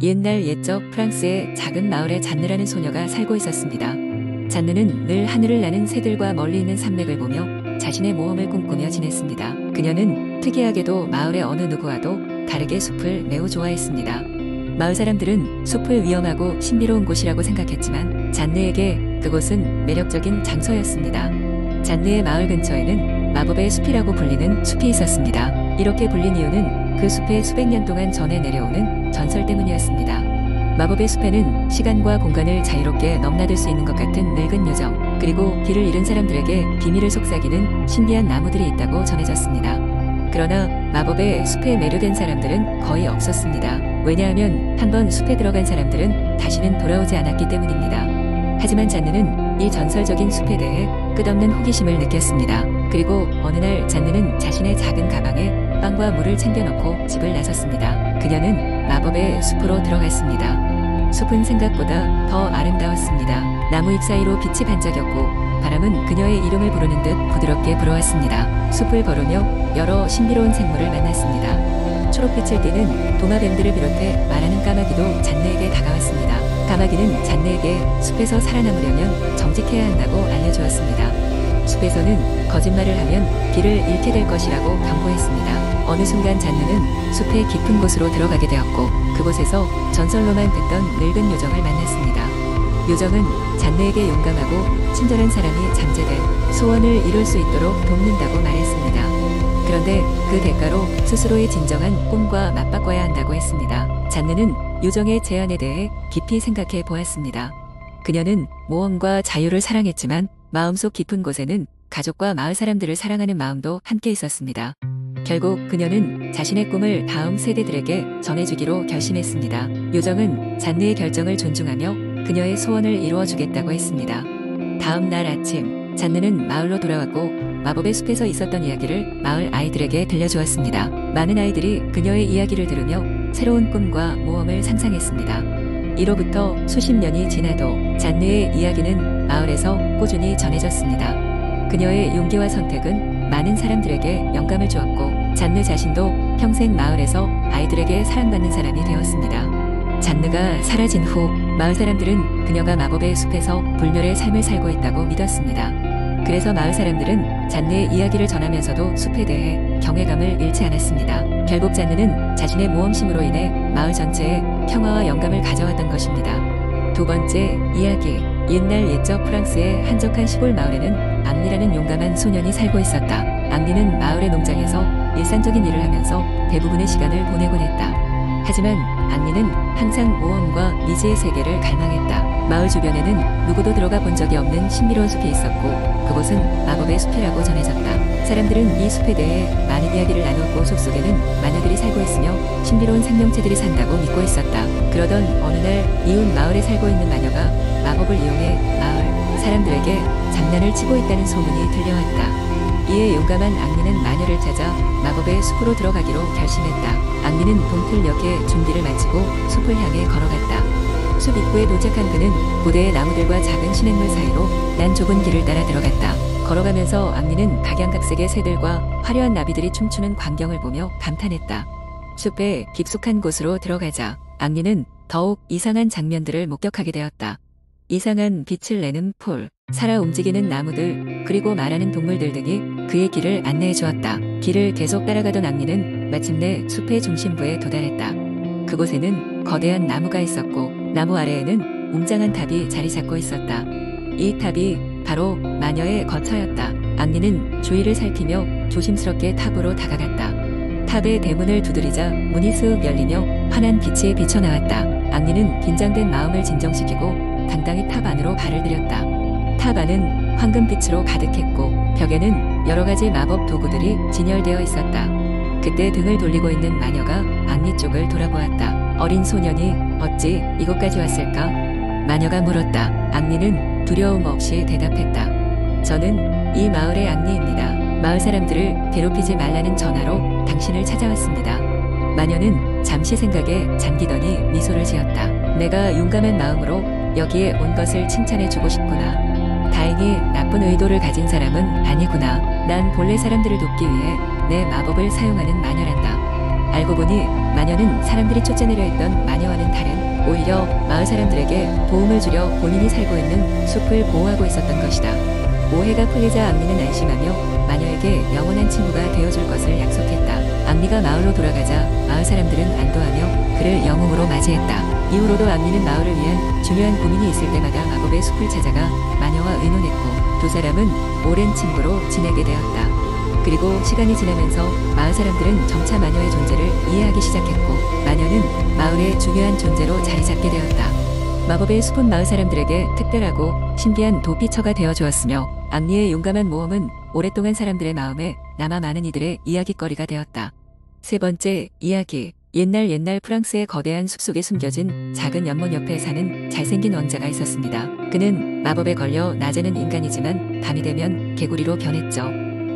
옛날 옛적 프랑스의 작은 마을에 잔느라는 소녀가 살고 있었습니다. 잔느는 늘 하늘을 나는 새들과 멀리 있는 산맥을 보며 자신의 모험을 꿈꾸며 지냈습니다. 그녀는 특이하게도 마을의 어느 누구와도 다르게 숲을 매우 좋아했습니다. 마을 사람들은 숲을 위험하고 신비로운 곳이라고 생각했지만 잔느에게 그곳은 매력적인 장소였습니다. 잔느의 마을 근처에는 마법의 숲이라고 불리는 숲이 있었습니다. 이렇게 불린 이유는 그 숲에 수백 년 동안 전해 내려오는 전설 때문이었습니다. 마법의 숲에는 시간과 공간을 자유롭게 넘나들 수 있는 것 같은 늙은 요정, 그리고 길을 잃은 사람들에게 비밀을 속삭이는 신비한 나무들이 있다고 전해졌습니다. 그러나 마법의 숲에 매료된 사람들은 거의 없었습니다. 왜냐하면 한번 숲에 들어간 사람들은 다시는 돌아오지 않았기 때문입니다. 하지만 잔느는 이 전설적인 숲에 대해 끝없는 호기심을 느꼈습니다. 그리고 어느 날 잔느는 자신의 작은 가방에 빵과 물을 챙겨 넣고 집을 나섰습니다. 그녀는 마법의 숲으로 들어갔습니다. 숲은 생각보다 더 아름다웠습니다. 나무 잎 사이로 빛이 반짝였고 바람은 그녀의 이름을 부르는 듯 부드럽게 불어왔습니다. 숲을 걸으며 여러 신비로운 생물을 만났습니다. 초록빛을 띠는 도마뱀들을 비롯해 말하는 까마귀도 잔느에게 다가왔습니다. 까마귀는 잔느에게 숲에서 살아남으려면 정직해야 한다고 알려주었습니다. 숲에서는 거짓말을 하면 길을 잃게 될 것이라고 경고했습니다. 어느 순간 잔느는 숲의 깊은 곳으로 들어가게 되었고 그곳에서 전설로만 듣던 늙은 요정을 만났습니다. 요정은 잔느에게 용감하고 친절한 사람이 잠재된 소원을 이룰 수 있도록 돕는다고 말했습니다. 그런데 그 대가로 스스로의 진정한 꿈과 맞바꿔야 한다고 했습니다. 잔느는 요정의 제안에 대해 깊이 생각해 보았습니다. 그녀는 모험과 자유를 사랑했지만 마음속 깊은 곳에는 가족과 마을 사람들을 사랑하는 마음도 함께 있었습니다. 결국 그녀는 자신의 꿈을 다음 세대들에게 전해주기로 결심했습니다. 요정은 잔느의 결정을 존중하며 그녀의 소원을 이루어주겠다고 했습니다. 다음 날 아침, 잔느는 마을로 돌아왔고 마법의 숲에서 있었던 이야기를 마을 아이들에게 들려주었습니다. 많은 아이들이 그녀의 이야기를 들으며 새로운 꿈과 모험을 상상했습니다. 이로부터 수십 년이 지나도 잔느의 이야기는 마을에서 꾸준히 전해졌습니다. 그녀의 용기와 선택은 많은 사람들에게 영감을 주었고 잔느 자신도 평생 마을에서 아이들에게 사랑받는 사람이 되었습니다. 잔느가 사라진 후 마을 사람들은 그녀가 마법의 숲에서 불멸의 삶을 살고 있다고 믿었습니다. 그래서 마을 사람들은 잔느의 이야기를 전하면서도 숲에 대해 경외감을 잃지 않았습니다. 결국 잔느는 자신의 모험심으로 인해 마을 전체에 평화와 영감을 가져왔던 것입니다. 두 번째 이야기. 옛날 옛적 프랑스의 한적한 시골 마을에는 앙리라는 용감한 소년이 살고 있었다. 앙리는 마을의 농장에서 일상적인 일을 하면서 대부분의 시간을 보내곤 했다. 하지만 앙리는 항상 모험과 미지의 세계를 갈망했다. 마을 주변에는 누구도 들어가 본 적이 없는 신비로운 숲이 있었고 그곳은 마법의 숲이라고 전해졌다. 사람들은 이 숲에 대해 많은 이야기를 나누었고 숲속에는 마녀들이 살고 있으며 신비로운 생명체들이 산다고 믿고 있었다. 그러던 어느 날 이웃 마을에 살고 있는 마녀가 마법을 이용해 마을 사람들에게 장난을 치고 있다는 소문이 들려왔다. 이에 용감한 앙리는 마녀를 찾아 마법의 숲으로 들어가기로 결심했다. 앙리는 동틀녘에 준비를 마치고 숲을 향해 걸어갔다. 숲 입구에 도착한 그는 고대의 나무들과 작은 시냇물 사이로 난 좁은 길을 따라 들어갔다. 걸어가면서 앙리는 각양각색의 새들과 화려한 나비들이 춤추는 광경을 보며 감탄했다. 숲의 깊숙한 곳으로 들어가자 앙리는 더욱 이상한 장면들을 목격하게 되었다. 이상한 빛을 내는 풀, 살아 움직이는 나무들, 그리고 말하는 동물들 등이 그의 길을 안내해 주었다. 길을 계속 따라가던 앙리는 마침내 숲의 중심부에 도달했다. 그곳에는 거대한 나무가 있었고 나무 아래에는 웅장한 탑이 자리 잡고 있었다. 이 탑이 바로 마녀의 거처였다. 앙리는 주위를 살피며 조심스럽게 탑으로 다가갔다. 탑의 대문을 두드리자 문이 슥 열리며 환한 빛이 비쳐나왔다. 앙리는 긴장된 마음을 진정시키고 당당히 탑 안으로 발을 들였다. 탑 안은 황금빛으로 가득했고 벽에는 여러 가지 마법 도구들이 진열되어 있었다. 그때 등을 돌리고 있는 마녀가 앙리 쪽을 돌아보았다. 어린 소년이 어찌 이곳까지 왔을까? 마녀가 물었다. 앙리는 두려움 없이 대답했다. 저는 이 마을의 앙리입니다. 마을 사람들을 괴롭히지 말라는 전화로 당신을 찾아왔습니다. 마녀는 잠시 생각에 잠기더니 미소를 지었다. 내가 용감한 마음으로 여기에 온 것을 칭찬해주고 싶구나. 다행히 나쁜 의도를 가진 사람은 아니구나. 난 본래 사람들을 돕기 위해 내 마법을 사용하는 마녀란다. 알고 보니 마녀는 사람들이 쫓아내려 했던 마녀와는 다른 마을 사람들에게 도움을 주려 본인이 살고 있는 숲을 보호하고 있었던 것이다. 오해가 풀리자 앙리는 안심하며 마녀에게 영원한 친구가 되어줄 것을 약속했다. 앙리가 마을로 돌아가자 마을 사람들은 안도하며 그를 영웅으로 맞이했다. 이후로도 앙리는 마을을 위한 중요한 고민이 있을 때마다 마법의 숲을 찾아가 마녀와 의논했고 두 사람은 오랜 친구로 지내게 되었다. 그리고 시간이 지나면서 마을 사람들은 점차 마녀의 존재를 이해하기 시작했고 마녀는 마을의 중요한 존재로 자리 잡게 되었다. 마법의 숲은 마을 사람들에게 특별하고 신비한 도피처가 되어 주었으며 앙리의 용감한 모험은 오랫동안 사람들의 마음에 남아 많은 이들의 이야깃거리가 되었다. 세 번째 이야기. 옛날 프랑스의 거대한 숲속에 숨겨진 작은 연못 옆에 사는 잘생긴 왕자가 있었습니다. 그는 마법에 걸려 낮에는 인간이지만 밤이 되면 개구리로 변했죠.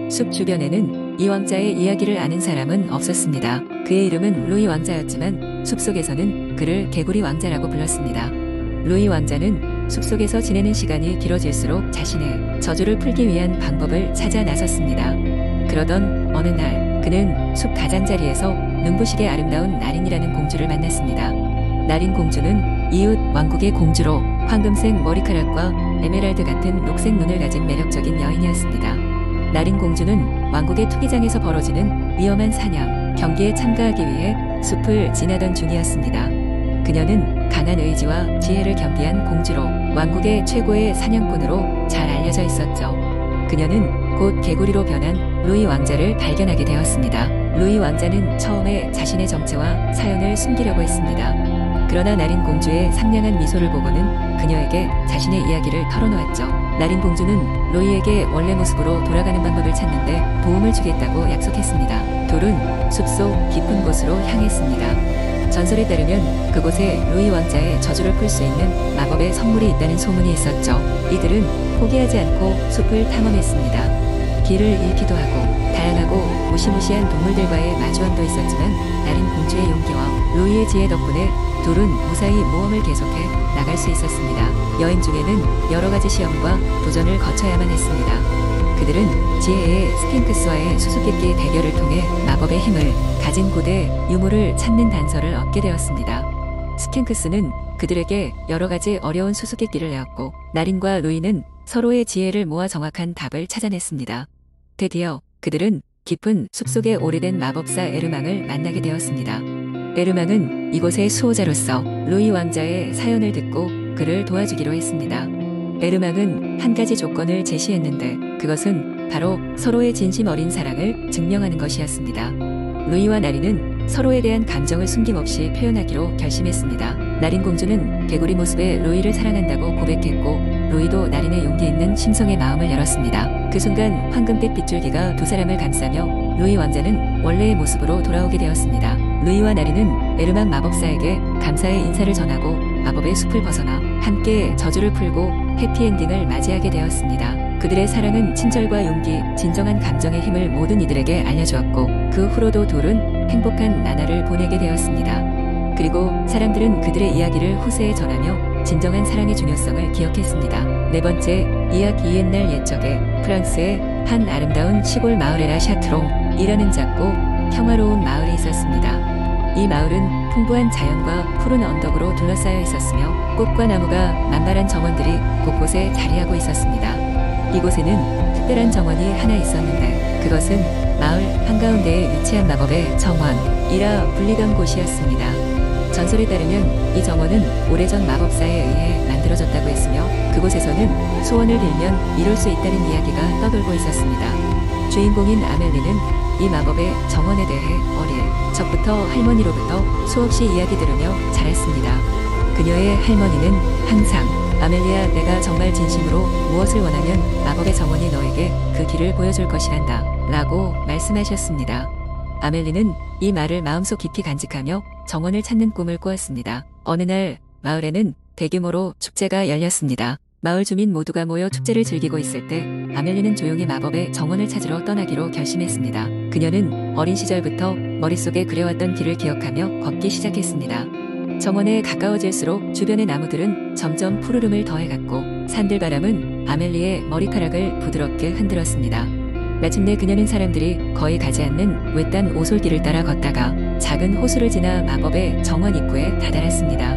숲 주변에는 이 왕자의 이야기를 아는 사람은 없었습니다. 그의 이름은 루이 왕자였지만 숲속에서는 그를 개구리 왕자라고 불렀습니다. 루이 왕자는 숲속에서 지내는 시간이 길어질수록 자신의 저주를 풀기 위한 방법을 찾아 나섰습니다. 그러던 어느 날 그는 숲 가장자리에서 눈부시게 아름다운 나린이라는 공주를 만났습니다. 나린 공주는 이웃 왕국의 공주로 황금색 머리카락과 에메랄드 같은 녹색 눈을 가진 매력적인 여인이었습니다. 나린 공주는 왕국의 투기장에서 벌어지는 위험한 사냥, 경기에 참가하기 위해 숲을 지나던 중이었습니다. 그녀는 강한 의지와 지혜를 겸비한 공주로 왕국의 최고의 사냥꾼으로 잘 알려져 있었죠. 그녀는 곧 개구리로 변한 루이 왕자를 발견하게 되었습니다. 루이 왕자는 처음에 자신의 정체와 사연을 숨기려고 했습니다. 그러나 나린 공주의 상냥한 미소를 보고는 그녀에게 자신의 이야기를 털어놓았죠. 나린 공주는 루이에게 원래 모습으로 돌아가는 방법을 찾는데 도움을 주겠다고 약속했습니다. 둘은 숲속 깊은 곳으로 향했습니다. 전설에 따르면 그곳에 루이 왕자의 저주를 풀 수 있는 마법의 선물이 있다는 소문이 있었죠. 이들은 포기하지 않고 숲을 탐험했습니다. 길을 잃기도 하고 다양하고 무시무시한 동물들과의 마주함도 있었지만 나린 공주의 용기와 루이의 지혜 덕분에 둘은 무사히 모험을 계속해 나갈 수 있었습니다. 여행 중에는 여러 가지 시험과 도전을 거쳐야만 했습니다. 그들은 지혜의 스핑크스와의 수수께끼 대결을 통해 마법의 힘을 가진 고대 유물을 찾는 단서를 얻게 되었습니다. 스핑크스는 그들에게 여러 가지 어려운 수수께끼를 내었고 나린과 루이는 서로의 지혜를 모아 정확한 답을 찾아냈습니다. 드디어 그들은 깊은 숲속의 오래된 마법사 에르망을 만나게 되었습니다. 에르망은 이곳의 수호자로서 루이 왕자의 사연을 듣고 그를 도와주기로 했습니다. 에르망은 한 가지 조건을 제시했는데 그것은 바로 서로의 진심 어린 사랑을 증명하는 것이었습니다. 루이와 나린은 서로에 대한 감정을 숨김없이 표현하기로 결심했습니다. 나린 공주는 개구리 모습의 루이를 사랑한다고 고백했고 루이도 나린의 용기 있는 심성의 마음을 열었습니다. 그 순간 황금빛 빗줄기가 두 사람을 감싸며 루이 왕자는 원래의 모습으로 돌아오게 되었습니다. 루이와 나린은 에르망 마법사에게 감사의 인사를 전하고 마법의 숲을 벗어나 함께 저주를 풀고 해피엔딩을 맞이하게 되었습니다. 그들의 사랑은 친절과 용기, 진정한 감정의 힘을 모든 이들에게 알려주었고 그 후로도 둘은 행복한 나날을 보내게 되었습니다. 그리고 사람들은 그들의 이야기를 후세에 전하며 진정한 사랑의 중요성을 기억했습니다. 네 번째 이야기. 옛날 옛적에 프랑스의 한 아름다운 시골 마을에라 샤트롱이라는 작고 평화로운 마을이 있었습니다. 이 마을은 풍부한 자연과 푸른 언덕으로 둘러싸여 있었으며 꽃과 나무가 만발한 정원들이 곳곳에 자리하고 있었습니다. 이곳에는 특별한 정원이 하나 있었는데 그것은 마을 한가운데에 위치한 마법의 정원이라 불리던 곳이었습니다. 전설에 따르면 이 정원은 오래전 마법사에 의해 만들어졌다고 했으며 그곳에서는 소원을 빌면 이룰 수 있다는 이야기가 떠돌고 있었습니다. 주인공인 아멜리는 이 마법의 정원에 대해 어릴 적부터 할머니로부터 수없이 이야기 들으며 자랐습니다. 그녀의 할머니는 항상 아멜리야, 내가 정말 진심으로 무엇을 원하면 마법의 정원이 너에게 그 길을 보여줄 것이란다 라고 말씀하셨습니다. 아멜리는 이 말을 마음속 깊이 간직하며 정원을 찾는 꿈을 꾸었습니다. 어느 날 마을에는 대규모로 축제가 열렸습니다. 마을 주민 모두가 모여 축제를 즐기고 있을 때 아멜리는 조용히 마법의 정원을 찾으러 떠나기로 결심했습니다. 그녀는 어린 시절부터 머릿속에 그려왔던 길을 기억하며 걷기 시작했습니다. 정원에 가까워질수록 주변의 나무들은 점점 푸르름을 더해갔고 산들바람은 아멜리의 머리카락을 부드럽게 흔들었습니다. 마침내 그녀는 사람들이 거의 가지 않는 외딴 오솔길을 따라 걷다가 작은 호수를 지나 마법의 정원 입구에 다다랐습니다.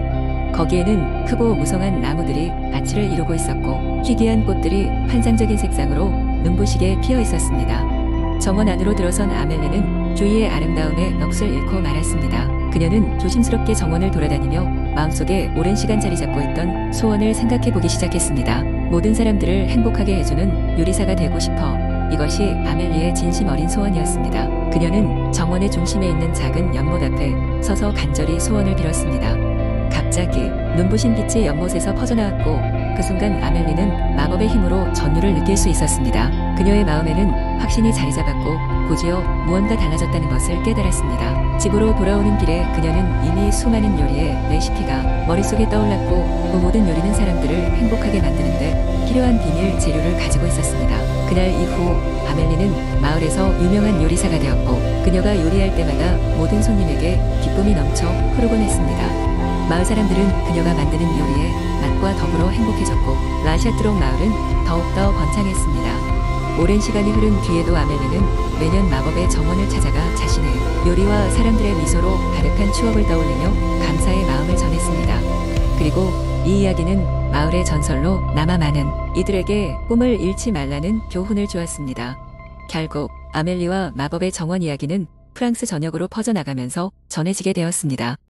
거기에는 크고 무성한 나무들이 아치를 이루고 있었고 희귀한 꽃들이 환상적인 색상으로 눈부시게 피어 있었습니다. 정원 안으로 들어선 아멜리는 주위의 아름다움에 넋을 잃고 말았습니다. 그녀는 조심스럽게 정원을 돌아다니며 마음속에 오랜 시간 자리 잡고 있던 소원을 생각해보기 시작했습니다. 모든 사람들을 행복하게 해주는 요리사가 되고 싶어. 이것이 아멜리의 진심 어린 소원이었습니다. 그녀는 정원의 중심에 있는 작은 연못 앞에 서서 간절히 소원을 빌었습니다. 갑자기 눈부신 빛이 연못에서 퍼져나왔고 그 순간 아멜리는 마법의 힘으로 전율을 느낄 수 있었습니다. 그녀의 마음에는 확신이 자리 잡았고 곧이어 무언가 달라졌다는 것을 깨달았습니다. 집으로 돌아오는 길에 그녀는 이미 수많은 요리의 레시피가 머릿속에 떠올랐고 그 모든 요리는 사람들을 행복하게 만드는데 필요한 비밀 재료를 가지고 있었습니다. 그날 이후 아멜리는 마을에서 유명한 요리사가 되었고 그녀가 요리할 때마다 모든 손님에게 기쁨이 넘쳐 흐르곤 했습니다. 마을 사람들은 그녀가 만드는 요리에 맛과 더불어 행복해졌고 라샤트록 마을은 더욱더 번창했습니다. 오랜 시간이 흐른 뒤에도 아멜리는 매년 마법의 정원을 찾아가 자신의 요리와 사람들의 미소로 가득한 추억을 떠올리며 감사의 마음을 전했습니다. 그리고 이 이야기는 마을의 전설로 남아 많은 이들에게 꿈을 잃지 말라는 교훈을 주었습니다. 결국 아멜리와 마법의 정원 이야기는 프랑스 전역으로 퍼져나가면서 전해지게 되었습니다.